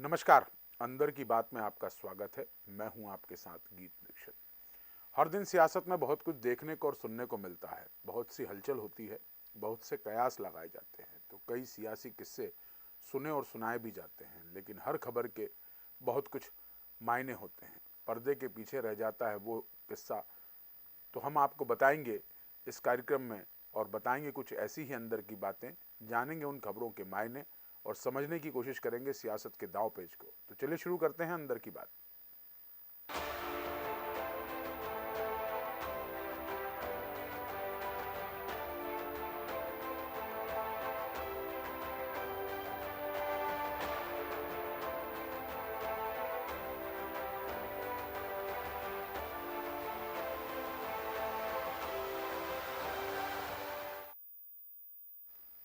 नमस्कार। अंदर की बात में आपका स्वागत है। मैं हूं आपके साथ गीत दीक्षित। हर दिन सियासत में बहुत कुछ देखने को और सुनने को मिलता है। बहुत सी हलचल होती है, बहुत से कयास लगाए जाते हैं, तो कई सियासी किस्से सुने और सुनाए भी जाते हैं। लेकिन हर खबर के बहुत कुछ मायने होते हैं। पर्दे के पीछे रह जाता है वो किस्सा, तो हम आपको बताएंगे इस कार्यक्रम में, और बताएंगे कुछ ऐसी ही अंदर की बातें, जानेंगे उन खबरों के मायने और समझने की कोशिश करेंगे सियासत के दाव पेच को। तो चलिए शुरू करते हैं अंदर की बात।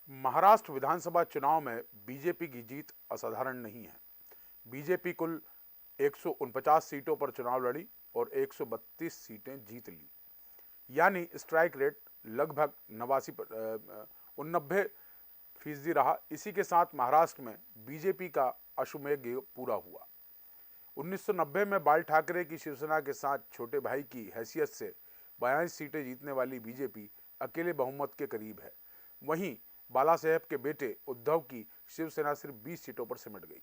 महाराष्ट्र विधानसभा चुनाव में बीजेपी की जीत असाधारण नहीं है। बीजेपी कुल 149 सीटों पर चुनाव लड़ी और 132 सीटें जीत ली, यानी स्ट्राइक रेट लगभग 89% रहा। इसी के साथ महाराष्ट्र में बीजेपी का अश्वमेध पूरा हुआ। 1990 में बाल ठाकरे की शिवसेना के साथ छोटे भाई की हैसियत से 42 सीटें जीतने वाली बीजेपी अकेले बहुमत के करीब है। वहीं बाला साहेब के बेटे उद्धव की शिवसेना सिर्फ 20 सीटों पर सिमट गई।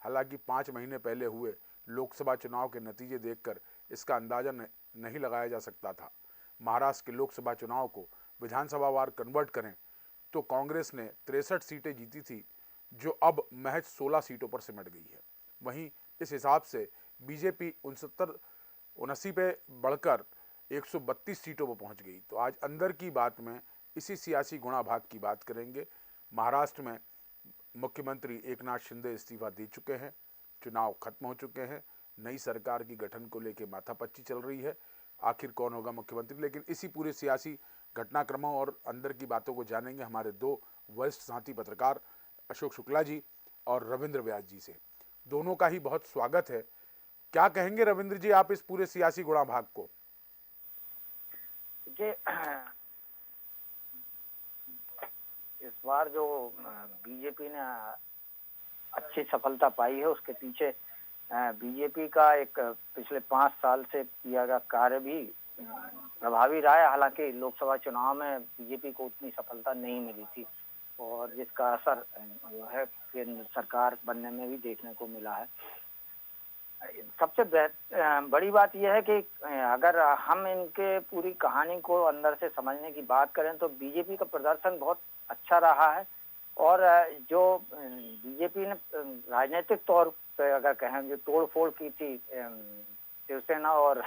हालांकि 5 महीने पहले हुए लोकसभा चुनाव के नतीजे देखकर इसका अंदाजा नहीं लगाया जा सकता था। महाराष्ट्र के लोकसभा चुनाव को विधानसभा वार कन्वर्ट करें तो कांग्रेस ने 63 सीटें जीती थी, जो अब महज 16 सीटों पर सिमट गई है। वहीं इस हिसाब से बीजेपी 69 पे बढ़कर 132 सीटों पर पहुंच गई। तो आज अंदर की बात में इसी सियासी गुणा भाग की बात करेंगे। महाराष्ट्र में मुख्यमंत्री एकनाथ शिंदे इस्तीफा दे चुके हैं, चुनाव खत्म हो चुके हैं, नई सरकार की गठन को लेकर माथापच्ची चल रही है। आखिर कौन होगा मुख्यमंत्री, लेकिन इसी पूरे सियासी घटनाक्रमों और अंदर की बातों को जानेंगे हमारे दो वरिष्ठ साथी पत्रकार अशोक शुक्ला जी और रविंद्र व्यास जी से। दोनों का ही बहुत स्वागत है। क्या कहेंगे रविंद्र जी आप इस पूरे सियासी गुणा भाग को? कि इस बार जो बीजेपी ने अच्छी सफलता पाई है, उसके पीछे बीजेपी का एक पिछले 5 साल से किया गया कार्य भी प्रभावी रहा है। हालांकि लोकसभा चुनाव में बीजेपी को उतनी सफलता नहीं मिली थी और जिसका असर जो है केंद्र सरकार बनने में भी देखने को मिला है। सबसे बड़ी बात यह है कि अगर हम इनके पूरी कहानी को अंदर से समझने की बात करें तो बीजेपी का प्रदर्शन बहुत अच्छा रहा है। और जो बीजेपी ने राजनीतिक तौर पे अगर कहें जो तोड़ फोड़ की थी शिवसेना और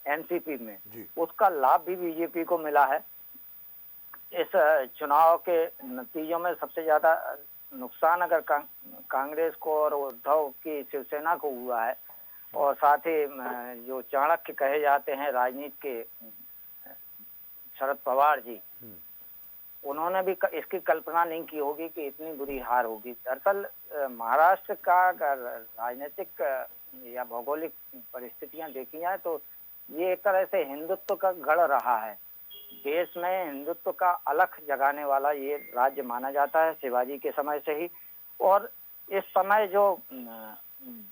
एनसीपी में, उसका लाभ भी बीजेपी को मिला है। इस चुनाव के नतीजों में सबसे ज्यादा नुकसान अगर कांग्रेस को और उद्धव की शिवसेना को हुआ है, और साथ ही जो चाणक्य कहे जाते हैं राजनीति के शरद पवार जी, उन्होंने भी इसकी कल्पना नहीं की होगी कि इतनी बुरी हार होगी। दरअसल महाराष्ट्र का अगर राजनीतिक या भौगोलिक परिस्थितियां देखी जाए तो ये एक तरह से हिंदुत्व का गढ़ रहा है। देश में हिंदुत्व का अलख जगाने वाला ये राज्य माना जाता है शिवाजी के समय से ही। और इस समय जो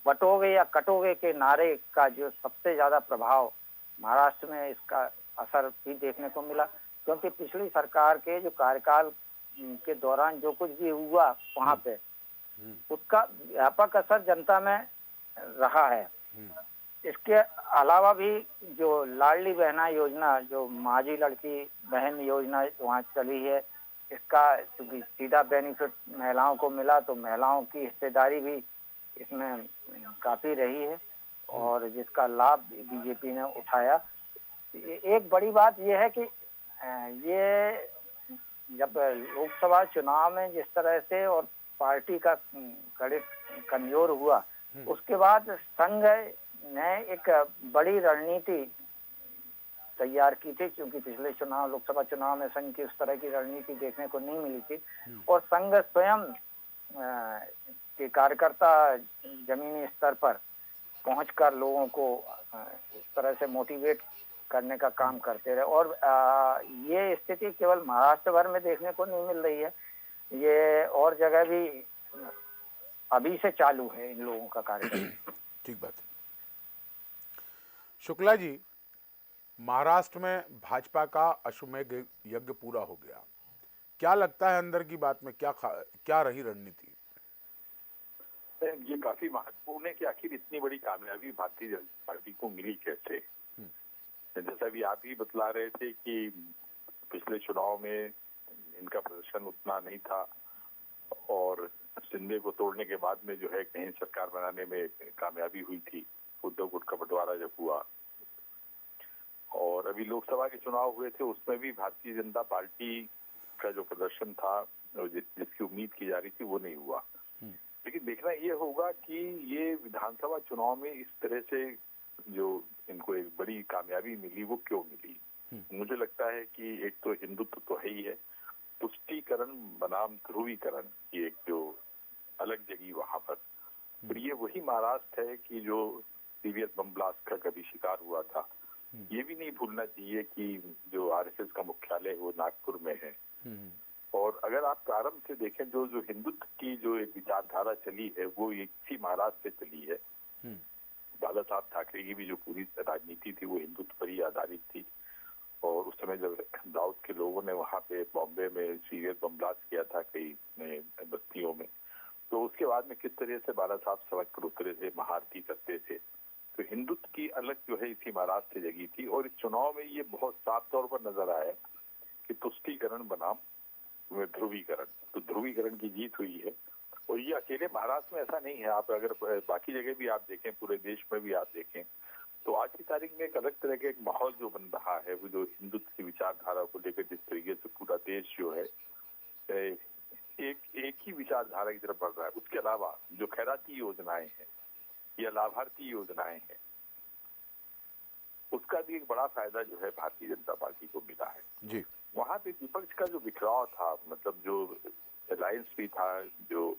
बटोगे या कटोगे के नारे का जो सबसे ज्यादा प्रभाव महाराष्ट्र में, इसका असर भी देखने को मिला, क्योंकि पिछली सरकार के जो कार्यकाल के दौरान जो कुछ भी हुआ वहां पे, उसका व्यापक असर जनता में रहा है। इसके अलावा भी जो लाडली बहना योजना, जो माझी लड़की बहन योजना वहाँ चली है, इसका चूंकि सीधा बेनिफिट महिलाओं को मिला तो महिलाओं की हिस्सेदारी भी इसमें काफी रही है और जिसका लाभ बीजेपी ने उठाया। एक बड़ी बात यह है कि ये जब लोकसभा चुनाव में जिस तरह से और पार्टी का गणित कमजोर हुआ, उसके बाद संघ ने एक बड़ी रणनीति तैयार की थी, क्योंकि पिछले चुनाव लोकसभा चुनाव में संघ की उस तरह की रणनीति देखने को नहीं मिली थी। और संघ स्वयं के कार्यकर्ता जमीनी स्तर पर पहुंचकर लोगों को इस तरह से मोटिवेट करने का काम करते रहे। और ये स्थिति केवल महाराष्ट्र भर में देखने को नहीं मिल रही है, ये और जगह भी अभी से चालू है इन लोगों का कार्यक्रम। ठीक बात है। शुक्ला जी, महाराष्ट्र में भाजपा का अश्वमेध यज्ञ पूरा हो गया, क्या लगता है अंदर की बात में क्या रही रणनीति? ये काफी महत्वपूर्ण है कि आखिर इतनी बड़ी कामयाबी भारतीय जनता पार्टी को मिली कैसे। जैसा भी आप ही बतला रहे थे कि पिछले चुनाव में इनका प्रदर्शन उतना नहीं था और शिंदे को तोड़ने के बाद में जो है कहीं सरकार बनाने में कामयाबी हुई थी, उद्धव गुट का बंटवारा जब हुआ। और अभी लोकसभा के चुनाव हुए थे, उसमें भी भारतीय जनता पार्टी का जो प्रदर्शन था जिसकी उम्मीद की जा रही थी वो नहीं हुआ। लेकिन देखना ये होगा कि ये विधानसभा चुनाव में इस तरह से जो इनको एक बड़ी कामयाबी मिली वो क्यों मिली। मुझे लगता है कि एक तो हिंदुत्व तो है ही है, तुष्टीकरण बनाम ध्रुवीकरण की एक जो अलग जगह वहां पर, और ये वही महाराष्ट्र है कि जो सीरियस बम ब्लास्ट का कभी शिकार हुआ था। ये भी नहीं भूलना चाहिए कि जो आरएसएस का मुख्यालय वो नागपुर में है। और अगर आप प्रारंभ से देखें जो हिंदुत्व की जो एक विचारधारा चली है वो इसी महाराष्ट्र से चली है। बाला साहब ठाकरे की भी जो पूरी राजनीति थी वो हिंदुत्व पर ही आधारित थी। और उस समय जब दाऊद के लोगों ने वहां पे बॉम्बे में सीरियस बम ब्लास्ट किया था कई बस्तियों में, तो उसके बाद में किस तरह से बाला साहब सड़क पर उतरे थे, महाआरती करते थे। तो हिंदुत्व की अलग जो है इसी महाराष्ट्र से जगी थी। और इस चुनाव में ये बहुत साफ तौर पर नजर आया कि तुष्टीकरण बनाम ध्रुवीकरण, तो ध्रुवीकरण की जीत हुई है। और ये अकेले महाराष्ट्र में ऐसा नहीं है, आप अगर बाकी जगह भी आप देखें, पूरे देश में भी आप देखें, तो आज की तारीख में एक अलग तरह का एक माहौल जो बन रहा है वो जो हिंदुत्व की विचारधारा को लेकर जिस तरीके से पूरा देश जो है एक ही विचारधारा की तरफ बढ़ रहा है। उसके अलावा जो खैराती योजनाएं हैं या लाभार्थी योजनाएं हैं, उसका भी एक बड़ा फायदा जो है भारतीय जनता पार्टी को मिला है जी। वहां पे विपक्ष का जो बिखराव था, मतलब जो अलायंस भी था, जो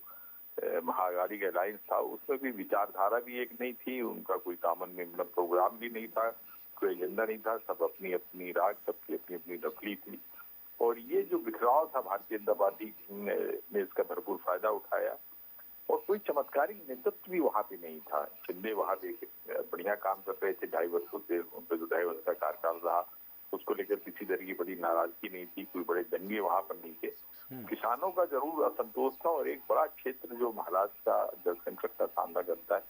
महाअघाड़ी का अलायंस था, उसमें भी विचारधारा भी एक नहीं थी, उनका कोई कॉमन में प्रोग्राम भी नहीं था, कोई एजेंडा नहीं था, सब अपनी अपनी राग, सबकी अपनी अपनी दखली थी। और ये जो बिखराव था भारतीय जनता पार्टी ने इसका भरपूर फायदा उठाया। और कोई चमत्कारिक नेतृत्व भी वहां पे नहीं था। शिंदे वहां पे बढ़िया काम कर रहे थे, 2.5 वर्षों से उनका जो 2.5 वर्ष का कार्यकाल रहा उसको लेकर किसी तरह की बड़ी नाराजगी नहीं थी, कोई बड़े दंगे वहां पर नहीं थे। किसानों का जरूर असंतोष था और एक बड़ा क्षेत्र जो महाराष्ट्र का जल संकट का सामना करता है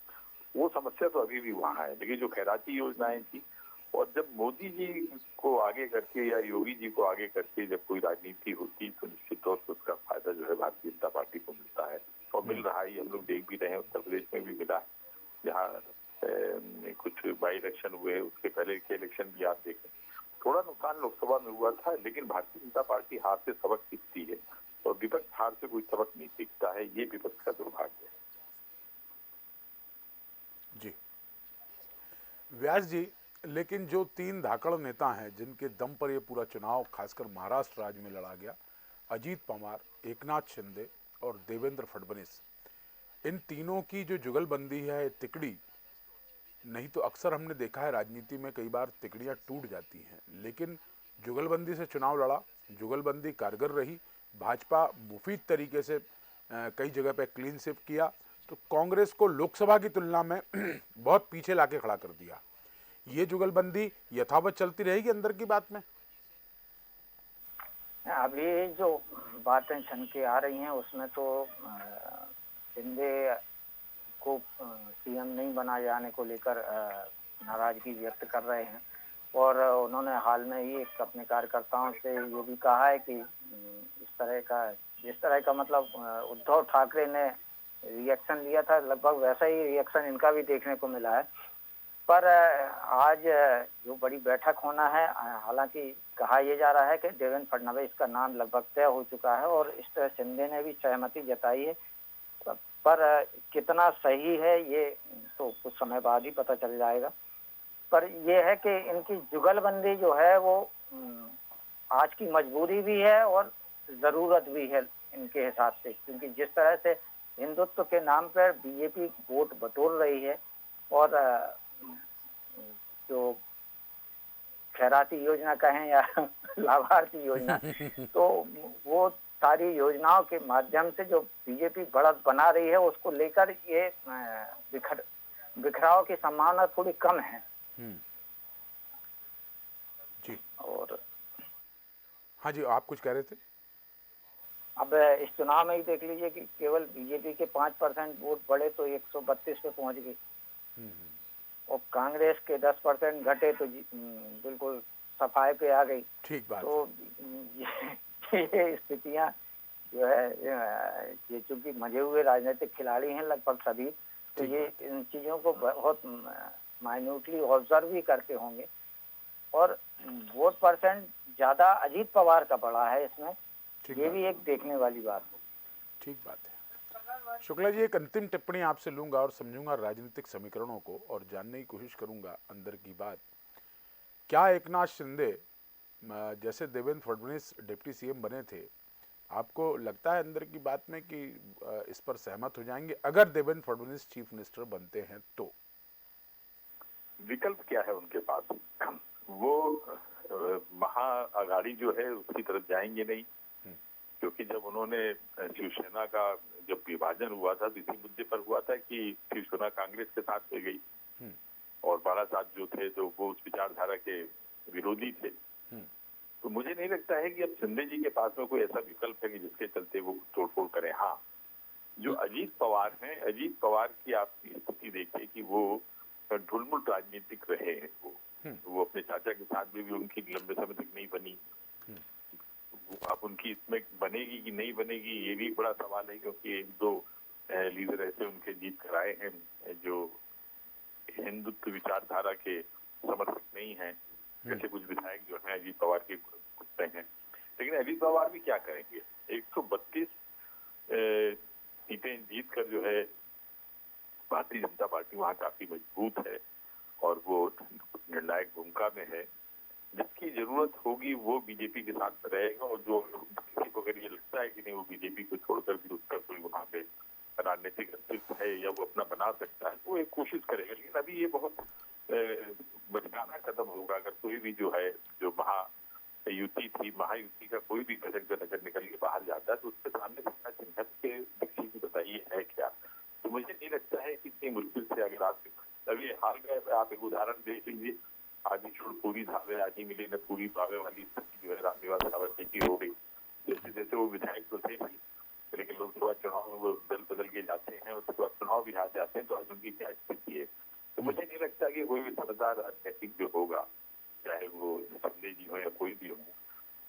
वो समस्या तो अभी भी वहां है। लेकिन जो खैराती योजनाएं थी, और जब मोदी जी को आगे करके या योगी जी को आगे करके जब कोई राजनीति होती तो निश्चित तौर पर उसका फायदा जो है भारतीय जनता पार्टी को मिलता है और मिल रहा है। हम लोग देख भी रहे हैं, उत्तर प्रदेश में भी मिला है, जहाँ कुछ बाई इलेक्शन हुए, उसके पहले के इलेक्शन भी आप देखें, थोड़ा नुकसान लोकसभा में हुआ था। लेकिन भारतीय जनता पार्टी हार से सबक सीखती है और विपक्ष हार से कोई सबक नहीं सीखता है, ये विपक्ष का दुर्भाग्य है। जी व्यास जी, लेकिन जो 3 धाकड़ नेता हैं जिनके दम पर ये पूरा चुनाव खासकर महाराष्ट्र राज्य में लड़ा गया, अजीत पवार, एकनाथ शिंदे और देवेंद्र फडणवीस, इन तीनों की जो जुगलबंदी है, तिकड़ी नहीं तो अक्सर हमने देखा है राजनीति में कई बार तिकड़ियां टूट जाती हैं, लेकिन जुगलबंदी से चुनाव लड़ा, जुगलबंदी कारगर रही, भाजपा मुफीद तरीके से कई जगह पे क्लीन स्वीप किया, तो कांग्रेस को लोकसभा की तुलना में बहुत पीछे लाके खड़ा कर दिया। ये जुगलबंदी यथावत चलती रहेगी अंदर की बात में? अभी जो बातें छन के आ रही हैं उसमें तो शिंदे को सीएम नहीं बनाए जाने को लेकर नाराजगी व्यक्त कर रहे हैं। और उन्होंने हाल में ही एक अपने कार्यकर्ताओं से ये भी कहा है कि जिस तरह का मतलब उद्धव ठाकरे ने रिएक्शन लिया था, लगभग वैसा ही रिएक्शन इनका भी देखने को मिला है। पर आज जो बड़ी बैठक होना है, हालांकि कहा यह जा रहा है कि देवेंद्र फडणवीस का नाम लगभग तय हो चुका है और इस तरह शिंदे ने भी सहमति जताई है। पर कितना सही है ये तो कुछ समय बाद ही पता चल जाएगा। पर यह है कि इनकी जुगलबंदी जो है वो आज की मजबूरी भी है और जरूरत भी है इनके हिसाब से, क्योंकि जिस तरह से हिंदुत्व के नाम पर बीजेपी वोट बटोर रही है और जो खैराती योजना कहें या लाभार्थी योजना, तो वो सारी योजनाओं के माध्यम से जो बीजेपी बढ़त बना रही है उसको लेकर ये बिखराव की संभावना थोड़ी कम है। जी और हाँ जी, आप कुछ कह रहे थे? अब इस चुनाव में ही देख लीजिए कि केवल बीजेपी के 5% वोट बढ़े तो 132 पे पहुंच गई और कांग्रेस के 10% घटे तो बिल्कुल सफाई पे आ गई। ठीक बात तो ये स्थितियां जो है ये चूंकि मजे हुए राजनीतिक खिलाड़ी हैं लगभग सभी, तो ये इन चीजों को बहुत माइन्यूटली ऑब्जर्व भी करते होंगे। और वोट परसेंट ज्यादा अजीत पवार का बढ़ा है इसमें, ये भी एक देखने वाली बात है। ठीक बात है। शुक्ला जी, एक अंतिम टिप्पणी आपसे लूंगा और समझूंगा राजनीतिक समीकरणों को और जानने की कोशिश करूंगा अंदर की बात। क्या एकनाथ शिंदे जैसे देवेंद्र फडणवीस डिप्टी सीएम बने थे, आपको लगता है अंदर की बात में कि इस पर सहमत हो जाएंगे अगर देवेंद्र फडणवीस चीफ मिनिस्टर बनते हैं तो? विकल्प क्या है उनके पास? वो महाअघाड़ी जो है उसकी तरफ जाएंगे नहीं, क्योंकि जब उन्होंने शिवसेना का जब विभाजन हुआ था तो इसी मुद्दे पर हुआ था कि शिवसेना कांग्रेस के साथ ले गई और बारासात जो थे तो वो उस विचारधारा के विरोधी थे। तो मुझे नहीं लगता है कि अब शिंदे जी के पास में कोई ऐसा विकल्प है कि जिसके चलते वो तोड़फोड़ करें। हाँ, जो अजीत पवार हैं, अजीत पवार की आप स्थिति देखिए कि वो ढुलमुल राजनीतिक रहे हैं। वो अपने चाचा के साथ भी उनकी लंबे समय तक नहीं बनी। अब उनकी इसमें बनेगी कि नहीं बनेगी ये भी बड़ा सवाल है, क्योंकि एक दो लीडर ऐसे उनके जीत कर आए हैं जो हिंदुत्व विचारधारा के समर्थक नहीं हैं। जैसे कुछ विधायक जो हैं अजीत पवार के कुत्ते हैं, लेकिन अजीत पवार भी क्या करेंगे? 132 सीटें जीत कर जो है भारतीय जनता पार्टी वहां काफी मजबूत है और वो निर्णायक भूमिका में है। जिसकी जरूरत होगी वो बीजेपी के साथ रहेगा और जो किसी को अगर ये लगता है कि नहीं वो बीजेपी को छोड़कर भी उसका कोई वहां पे राजनीतिक अस्तित्व है या वो अपना बना सकता है, वो एक कोशिश करेगा। लेकिन अभी ये बहुत बचकाना कदम होगा अगर कोई भी जो है जो महायुति थी, महायुति का कोई भी घटक अगर निकल के बाहर जाता है तो उसके सामने कितना चिन्हत के दृष्टि बताइए है क्या। तो मुझे नहीं लगता है कि इतनी मुश्किल से अगर आप अभी हाल में आप एक उदाहरण देख लीजिए, आदि छोड़ पूरी धावे आदि मिले न पूरी पावे वाली स्थिति जो है रामनिवास रावत की हो गई। जैसे जैसे वो विधायक तो थे नहीं, लेकिन लोकसभा चुनाव में वो दल बदल के जाते हैं और उसके बाद चुनाव भी हार जाते हैं, तो आज उनकी क्या स्थिति है। तो मुझे नहीं लगता कि कोई भी समझदार राजनीतिक जो होगा, चाहे वो शिंदे जी हो या कोई भी हो,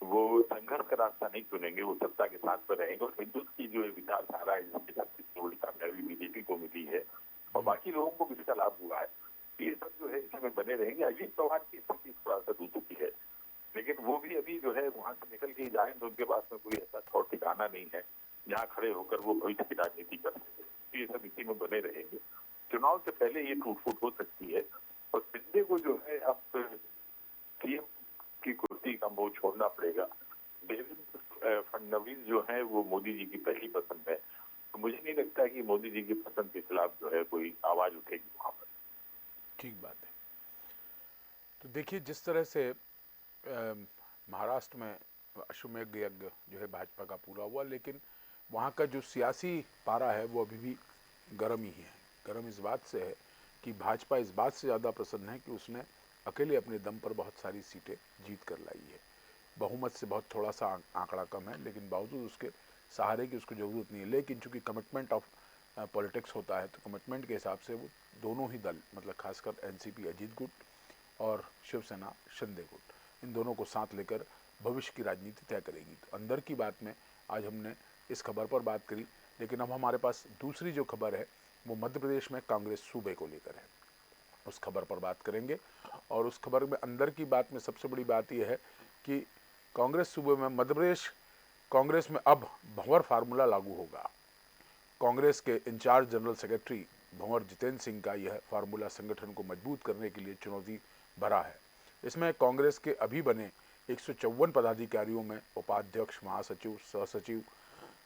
वो संघर्ष का रास्ता नहीं चुनेंगे, वो सत्ता के साथ में रहेंगे। और हिंदुत्व की जो विचारधारा है जिसके साथ इतनी बड़ी कामयाबी बीजेपी को मिली है और बाकी लोगों को भी इसका लाभ हुआ है, ये सब जो है इसमें बने रहेंगे। अजीत पवार की स्थिति थोड़ा सा दूसरी है, लेकिन वो भी अभी जो है वहां से निकल के जाए तो उनके पास में कोई ऐसा ठौर ठिकाना नहीं है जहाँ खड़े होकर वो भविष्य की राजनीति कर सके। ये सब इसी में बने रहेंगे। चुनाव से पहले ये टूट फूट हो सकती है और शिंदे को जो है अब सीएम की कुर्सी का मोह छोड़ना पड़ेगा। देवेंद्र फडणवीस जो है वो मोदी जी की पहली पसंद है, तो मुझे नहीं लगता कि मोदी जी की पसंद के खिलाफ जो है कोई आवाज उठेगी वहां पर। ठीक बात है। तो देखिए जिस तरह से महाराष्ट्र में अश्वमेध यज्ञ जो है भाजपा का पूरा हुआ, लेकिन वहाँ का जो सियासी पारा है वो अभी भी गर्म ही है। गर्म इस बात से है कि भाजपा इस बात से ज़्यादा प्रसन्न है कि उसने अकेले अपने दम पर बहुत सारी सीटें जीत कर लाई है। बहुमत से बहुत थोड़ा सा आंकड़ा कम है, लेकिन बावजूद उसके सहारे की उसको ज़रूरत नहीं है। लेकिन चूंकि कमिटमेंट ऑफ पॉलिटिक्स होता है तो कमिटमेंट के हिसाब से वो दोनों ही दल, मतलब खासकर एनसीपी अजीत गुट और शिवसेना शिंदे गुट, इन दोनों को साथ लेकर भविष्य की राजनीति तय करेगी। तो अंदर की बात में आज हमने इस खबर पर बात करी, लेकिन अब हमारे पास दूसरी जो खबर है वो मध्य प्रदेश में कांग्रेस सूबे को लेकर है। उस खबर पर बात करेंगे और उस खबर में अंदर की बात में सबसे बड़ी बात यह है कि कांग्रेस सूबे में मध्य प्रदेश कांग्रेस में अब भंवर फार्मूला लागू होगा। कांग्रेस के इंचार्ज जनरल सेक्रेटरी भंवर जितेंद्र सिंह का यह फार्मूला संगठन को मजबूत करने के लिए चुनौती भरा है। इसमें कांग्रेस के अभी बने 154 पदाधिकारियों में उपाध्यक्ष, महासचिव, सहसचिव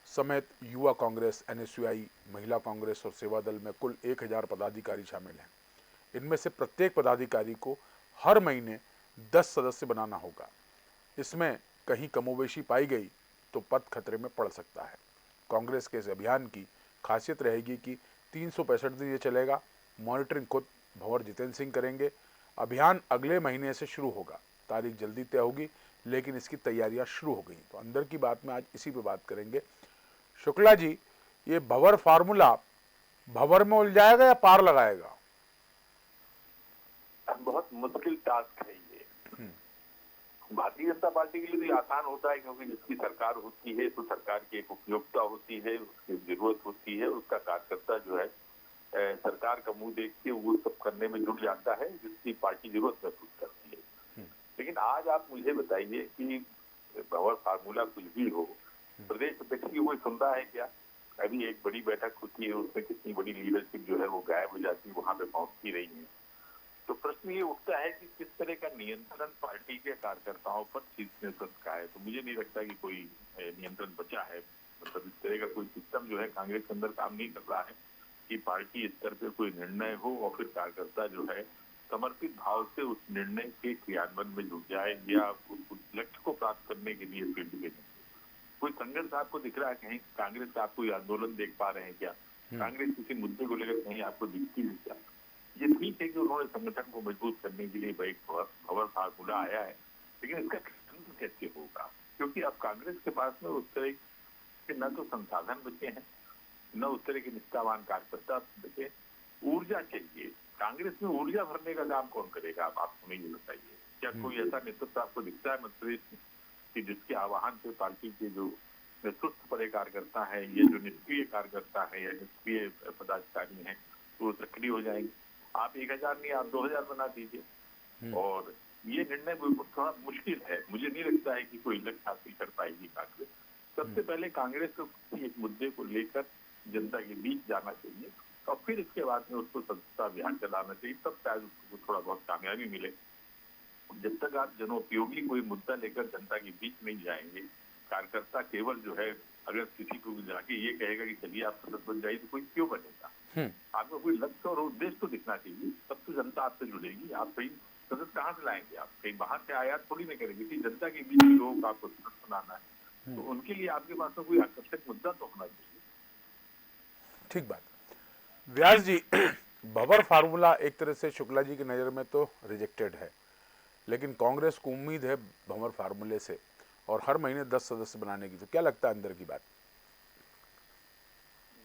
समेत युवा कांग्रेस, एनएसयूआई, महिला कांग्रेस और सेवा दल में कुल 1000 पदाधिकारी शामिल हैं। इनमें से प्रत्येक पदाधिकारी को हर महीने 10 सदस्य बनाना होगा। इसमें कहीं कमोबेशी पाई गई तो पद खतरे में पड़ सकता है। कांग्रेस के इस अभियान की खासियत रहेगी कि 365 दिन ये चलेगा। मॉनिटरिंग खुद भंवर जितेंद्र सिंह करेंगे। अभियान अगले महीने से शुरू होगा। तारीख जल्दी तय होगी, लेकिन इसकी तैयारियां शुरू हो गई। तो अंदर की बात में आज इसी पे बात करेंगे। शुक्ला जी, ये भंवर फार्मूला भंवर में उलझाएगा या पार लगाएगा? बहुत मुश्किल टास्क है ये। भारतीय जनता पार्टी के लिए तो ये आसान होता है, क्योंकि जिसकी सरकार होती है तो सरकार की एक उपयोगिता होती है, उसकी जरूरत होती है, उसका कार्यकर्ता जो है सरकार का मुंह देख के वो सब करने में जुट जाता है जिसकी पार्टी जरूरत महसूस करती है। लेकिन आज आप मुझे बताइए कि भंवर फार्मूला कुछ भी हो, प्रदेश अध्यक्ष की कोई सुनता है क्या? अभी एक बड़ी बैठक होती है, उसमें कितनी बड़ी लीडरशिप जो है वो गायब हो जाती है, वहां पे पहुंचती रही है। तो प्रश्न ये उठता है कि किस तरह का नियंत्रण पार्टी के कार्यकर्ताओं पर चीज का है। तो मुझे नहीं लगता कि कोई नियंत्रण बचा है। मतलब इस तरह का कोई सिस्टम जो है कांग्रेस के अंदर काम नहीं कर रहा है कि पार्टी स्तर पे कोई निर्णय हो और फिर कार्यकर्ता जो है समर्पित भाव से उस निर्णय के क्रियान्वयन में जुट जाए या उस लक्ष्य को प्राप्त करने के लिए फील्ड में जाए। कोई संघर्ष आपको दिख रहा है कहीं? कांग्रेस का आप कोई आंदोलन देख पा रहे हैं क्या? कांग्रेस किसी मुद्दे को लेकर कहीं आपको दिखती है क्या? ये ठीक है कि उन्होंने संगठन को मजबूत करने के लिए एक भंवर फार्मूला आया है, लेकिन इसका क्रियान्वयन कैसे होगा? क्योंकि अब कांग्रेस के पास में उस तरह के न तो संसाधन बचे हैं, न उस तरह के निष्ठावान कार्यकर्ता बचे। ऊर्जा चाहिए। कांग्रेस में ऊर्जा भरने का काम कौन करेगा? आप हमें ये बताइए। क्या कोई ऐसा नेतृत्व आपको दिखता है मध्य प्रदेश में कि जिसके आह्वान से पार्टी के जो नेतृत्व पड़े कार्यकर्ता है, ये जो निष्क्रिय कार्यकर्ता है या निष्क्रिय पदाधिकारी हैं, वो सक्रिय हो जाएंगे? आप 1000 नहीं, आप 2000 बना दीजिए। और ये निर्णय थोड़ा मुश्किल है। मुझे नहीं लगता है कि कोई लक्ष्य हासिल कर पाएगी कांग्रेस। सबसे पहले कांग्रेस को एक मुद्दे को लेकर जनता के बीच जाना चाहिए और फिर इसके बाद में उसको सदस्यता अभियान चलाना चाहिए, तब शायद उसको थोड़ा बहुत कामयाबी मिले। जब तक आप जनोपयोगी कोई मुद्दा लेकर जनता के बीच नहीं जाएंगे, कार्यकर्ता केवल जो है अगर किसी को जाके ये कहेगा कि चलिए आप सदस्य बन जाइए, तो कोई क्यों बनेगा? आपको कोई लक्ष्य और उद्देश्य तो दिखना चाहिए, तब तो जनता आपसे जुड़ेगी। आप कहीं सदस्य कहाँ से लाएंगे? आप कहीं बाहर से आयात थोड़ी नहीं करेंगे कि जनता के बीच लोगों को आपको सदस्य बनाना है, तो उनके लिए आपके पास में कोई आकर्षक मुद्दा तो होना चाहिए। ठीक बात। व्यास जी, भंवर फार्मूला एक तरह से शुक्ला जी की नज़र में तो रिजेक्टेड है, लेकिन कांग्रेस को उम्मीद है भंवर फार्मूले से और हर महीने 10 सदस्य बनाने की। तो क्या लगता है अंदर की बात?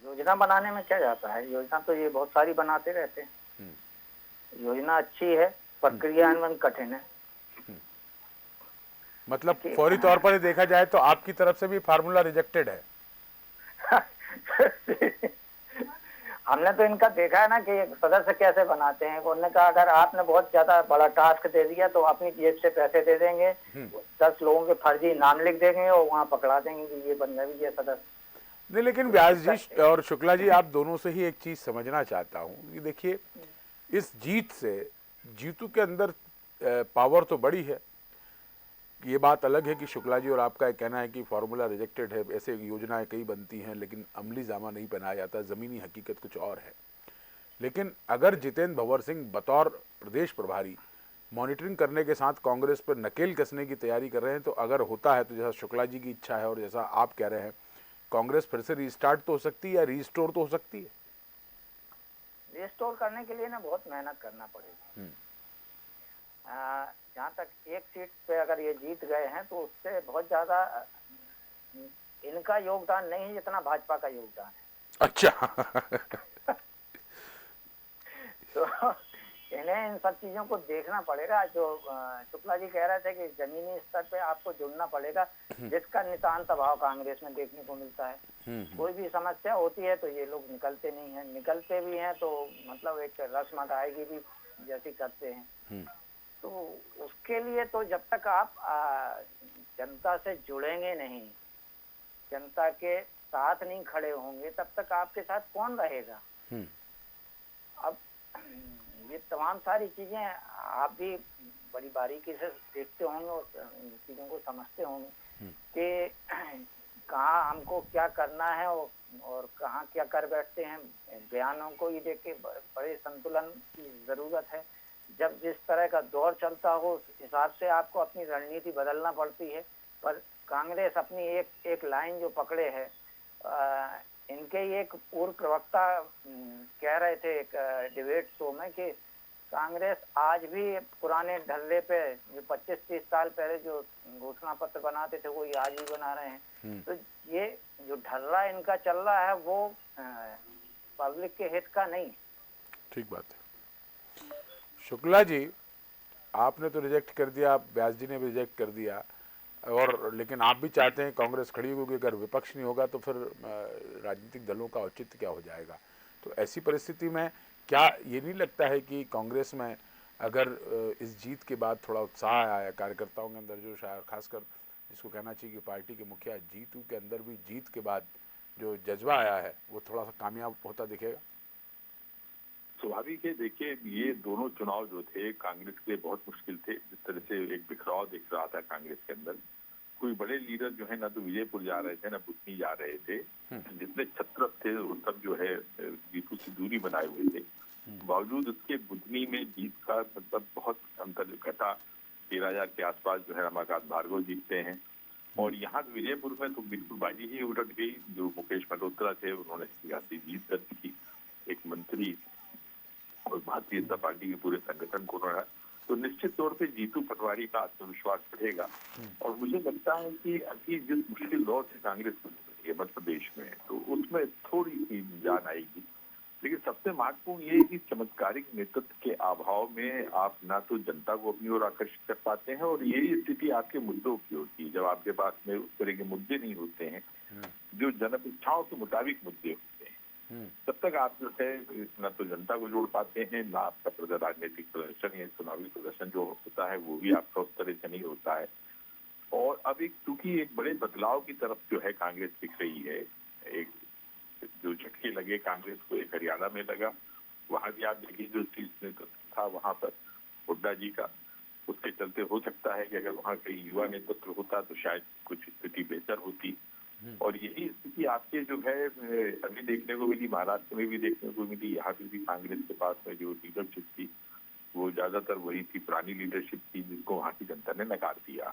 योजना बनाने में क्या जाता है? योजना तो ये बहुत सारी बनाते रहते हैं। योजना अच्छी है पर क्रियान्वयन कठिन है। मतलब फौरी तौर पर ही देखा जाए तो आपकी तरफ से भी फार्मूला रिजेक्टेड है। हमने तो इनका देखा है ना कि सदस्य कैसे बनाते हैं। उन्होंने कहा अगर आपने बहुत ज्यादा बड़ा टास्क दे दिया तो अपनी जेब से पैसे दे देंगे, 10 लोगों के फर्जी नाम लिख देंगे और वहाँ पकड़ा देंगे कि ये बन गए सदस्य। नहीं, लेकिन व्यास जी और शुक्ला जी, आप दोनों से ही एक चीज समझना चाहता हूँ कि देखिए, इस जीत से जीतू के अंदर पावर तो बड़ी है। ये बात अलग है कि शुक्ला जी और आपका कहना है कि फार्मूला रिजेक्टेड है, ऐसे योजनाएं कई बनती हैं लेकिन अमली जामा नहीं बनाया जाता, ज़मीनी हकीकत कुछ और है। लेकिन अगर जितेंद्र भंवर सिंह बतौर प्रदेश प्रभारी मॉनिटरिंग करने के साथ कांग्रेस पर नकेल कसने की तैयारी कर रहे हैं, तो अगर होता है तो जैसा शुक्ला जी की इच्छा है और जैसा आप कह रहे हैं, कांग्रेस फिर से रीस्टार्ट तो हो सकती है या रीस्टोर तो हो सकती है? रिस्टोर करने के लिए ना बहुत मेहनत करना पड़ेगी। जहाँ तक एक सीट पे अगर ये जीत गए हैं तो उससे बहुत ज्यादा इनका योगदान नहीं है जितना भाजपा का योगदान है। अच्छा। तो इन्हें इन सब चीजों को देखना पड़ेगा। जो शुक्ला जी कह रहे थे कि जमीनी स्तर पे आपको जुड़ना पड़ेगा, जिसका नितांत अभाव कांग्रेस में देखने को मिलता है। कोई भी समस्या होती है तो ये लोग निकलते नहीं हैं, निकलते भी हैं तो मतलब एक रस्म अदायगी भी जैसी करते हैं। तो उसके लिए तो जब तक आप जनता से जुड़ेंगे नहीं, जनता के साथ नहीं खड़े होंगे, तब तक आपके साथ कौन रहेगा? अब ये तमाम सारी चीजें आप भी बड़ी बारीकी से देखते होंगे और चीजों को समझते होंगे कि कहाँ हमको क्या करना है और कहाँ क्या कर बैठते हैं। बयानों को ये देख के बड़े संतुलन की जरूरत है। जब जिस तरह का दौर चलता हो उस हिसाब से आपको अपनी रणनीति बदलना पड़ती है। पर कांग्रेस अपनी एक लाइन जो पकड़े है, इनके ही एक पूर्व प्रवक्ता कह रहे थे एक डिबेट शो में कि कांग्रेस आज भी पुराने ढर्रे पे जो 25-30 साल पहले जो घोषणा पत्र बनाते थे वो आज भी बना रहे हैं। तो ये जो ढर्रा इनका चल रहा है वो पब्लिक के हित का नहीं। ठीक बात है। शुक्ला जी, आपने तो रिजेक्ट कर दिया, व्यास जी ने भी रिजेक्ट कर दिया, और लेकिन आप भी चाहते हैं कांग्रेस खड़ी होगी, अगर विपक्ष नहीं होगा तो फिर राजनीतिक दलों का औचित्य क्या हो जाएगा। तो ऐसी परिस्थिति में क्या ये नहीं लगता है कि कांग्रेस में अगर इस जीत के बाद थोड़ा उत्साह आया कार्यकर्ताओं के अंदर, जो शायद खासकर जिसको कहना चाहिए कि पार्टी के मुखिया जीतू के अंदर भी जीत के बाद जो जज्बा आया है वो थोड़ा सा कामयाब होता दिखेगा? स्वाभाविक है। देखिए, ये दोनों चुनाव जो थे कांग्रेस के लिए बहुत मुश्किल थे। जिस तरह से एक बिखराव दिख रहा था कांग्रेस के अंदर, कोई बड़े लीडर जो है ना तो विजयपुर जा रहे थे ना बुधनी जा रहे थे। जितने छत्रप थे वो सब जो है जीतू से दूरी बनाए हुए थे। बावजूद उसके बुधनी में जीत का मतलब बहुत अंतर घटा। 13,000 के आसपास जो है रमाकांत भार्गव जीतते हैं, और यहाँ विजयपुर में तो बिल्कुल बाजी ही उलट गई। जो मुकेश मल्होत्रा थे उन्होंने सियासी जीत दर्ज की, एक मंत्री और भारतीय जनता पार्टी के पूरे संगठन को रहा। तो निश्चित तौर पे जीतू पटवारी का आत्मविश्वास बढ़ेगा, और मुझे लगता है कि अभी जिस मुश्किल दौर से कांग्रेस मध्य प्रदेश में, तो उसमें थोड़ी सी जान आएगी। लेकिन सबसे महत्वपूर्ण ये है कि चमत्कारिक नेतृत्व के अभाव में आप ना तो जनता को अपनी ओर आकर्षित कर पाते हैं, और यही स्थिति आपके मुद्दों की होती है। जब आपके पास में उस तरह के मुद्दे नहीं होते हैं जो जन इच्छाओं के मुताबिक मुद्दे होते हैं, तब तक आप जो है न तो जनता को जोड़ पाते हैं, ना आपका राजनीतिक प्रदर्शन या चुनावी प्रदर्शन जो होता है वो भी आपका उस तरह से नहीं होता है। और अब क्योंकि एक बड़े बदलाव की तरफ जो है कांग्रेस दिख रही है, एक जो झटके लगे कांग्रेस को, एक हरियाणा में लगा, वहां भी आप देखिए जो चीज नेतृत्व था वहां पर हुड्डा जी का, उसके चलते हो सकता है कि अगर वहां कहीं युवा नेतृत्व होता तो शायद कुछ स्थिति बेहतर होती। और यही स्थिति आपके जो है अभी देखने को मिली, महाराष्ट्र में भी देखने को मिली। यहाँ पे भी कांग्रेस के पास में जो लीडरशिप थी वो ज्यादातर वही थी, पुरानी लीडरशिप थी, जिसको वहां की जनता ने नकार दिया।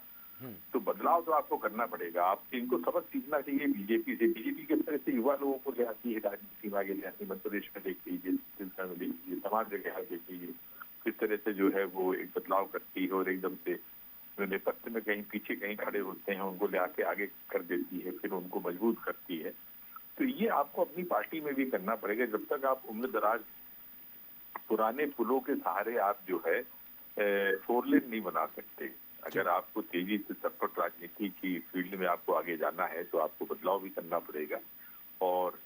तो बदलाव तो आपको करना पड़ेगा। आप इनको सबक सीखना चाहिए बीजेपी से। बीजेपी किस तरह से युवा लोगों को ले आती है राजनीति में आगे ले आती है, मध्य प्रदेश में देख लीजिए, तमाम जगह देख लीजिए किस तरह से जो है वो एक बदलाव करती है, और एकदम से नेपथ्य में कहीं पीछे कहीं खड़े होते हैं उनको ले आके आगे कर देती है, फिर उनको मजबूत करती है। तो ये आपको अपनी पार्टी में भी करना पड़ेगा। जब तक आप उम्र दराज पुराने पुलों के सहारे आप जो है फोर लेन नहीं बना सकते। अगर आपको तेजी से चटपट राजनीति की फील्ड में आपको आगे जाना है तो आपको बदलाव भी करना पड़ेगा। और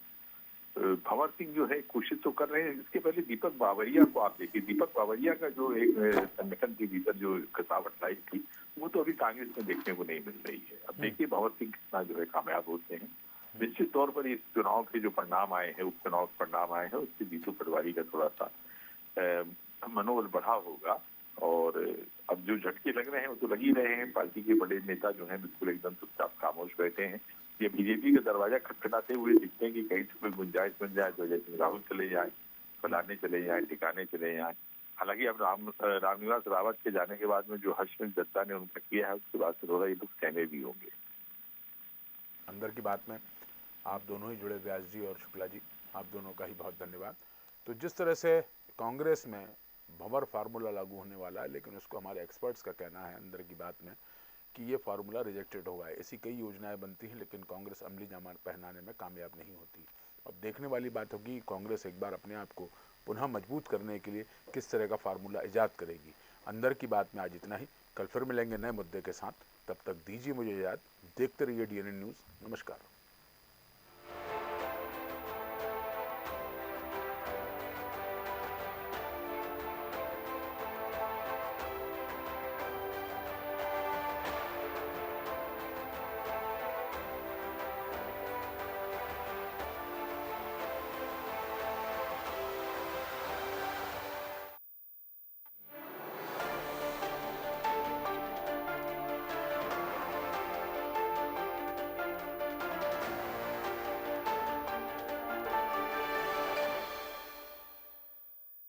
भंवर सिंह जो है कोशिश तो कर रहे हैं। इसके पहले दीपक बावरिया को आप देखिए, दीपक बावरिया का जो एक संगठन के भीतर जो कसावट लाई थी वो तो अभी कांग्रेस में देखने को नहीं मिल रही है। अब देखिए भंवर सिंह कितना जो है कामयाब होते हैं। निश्चित तौर पर इस चुनाव के जो परिणाम आए हैं, उपचुनाव परिणाम आए हैं, उससे जीतू पटवारी का थोड़ा सा मनोबल बढ़ा होगा। और अब जो झटके लग रहे हैं वो तो लग ही रहे हैं। पार्टी के बड़े नेता जो हैं बिल्कुल एकदम चुपचाप खामोश बैठे हैं। ये बीजेपी का दरवाजा खटखटाते हुए दिखते हैं कि कहीं से कोई गुंजाइश बन जाए तो जैसे राहुल चले जाए, फलाने चले जाए, ठिकाने चले जाए। हालांकि अब रामनिवास रावत के जाने के बाद में जो हर्षविंद दत्ता ने उनका किया है उसके बाद से थोड़ा ये लोग सहमे भी होंगे। अंदर की बात में आप दोनों ही जुड़े, व्यास जी और शुक्ला जी, आप दोनों का ही बहुत धन्यवाद। तो जिस तरह से कांग्रेस में भंवर फार्मूला लागू होने वाला है, लेकिन उसको हमारे एक्सपर्ट्स का कहना है अंदर की बात में कि ये फार्मूला रिजेक्टेड होगा। ऐसी कई योजनाएं बनती हैं लेकिन कांग्रेस अमली जामा पहनाने में कामयाब नहीं होती। अब देखने वाली बात होगी कांग्रेस एक बार अपने आप को पुनः मजबूत करने के लिए किस तरह का फार्मूला ईजाद करेगी। अंदर की बात में आज इतना ही। कल फिर मिलेंगे नए मुद्दे के साथ। तब तक दीजिए मुझे याद, देखते रहिए डीएनए न्यूज़। नमस्कार।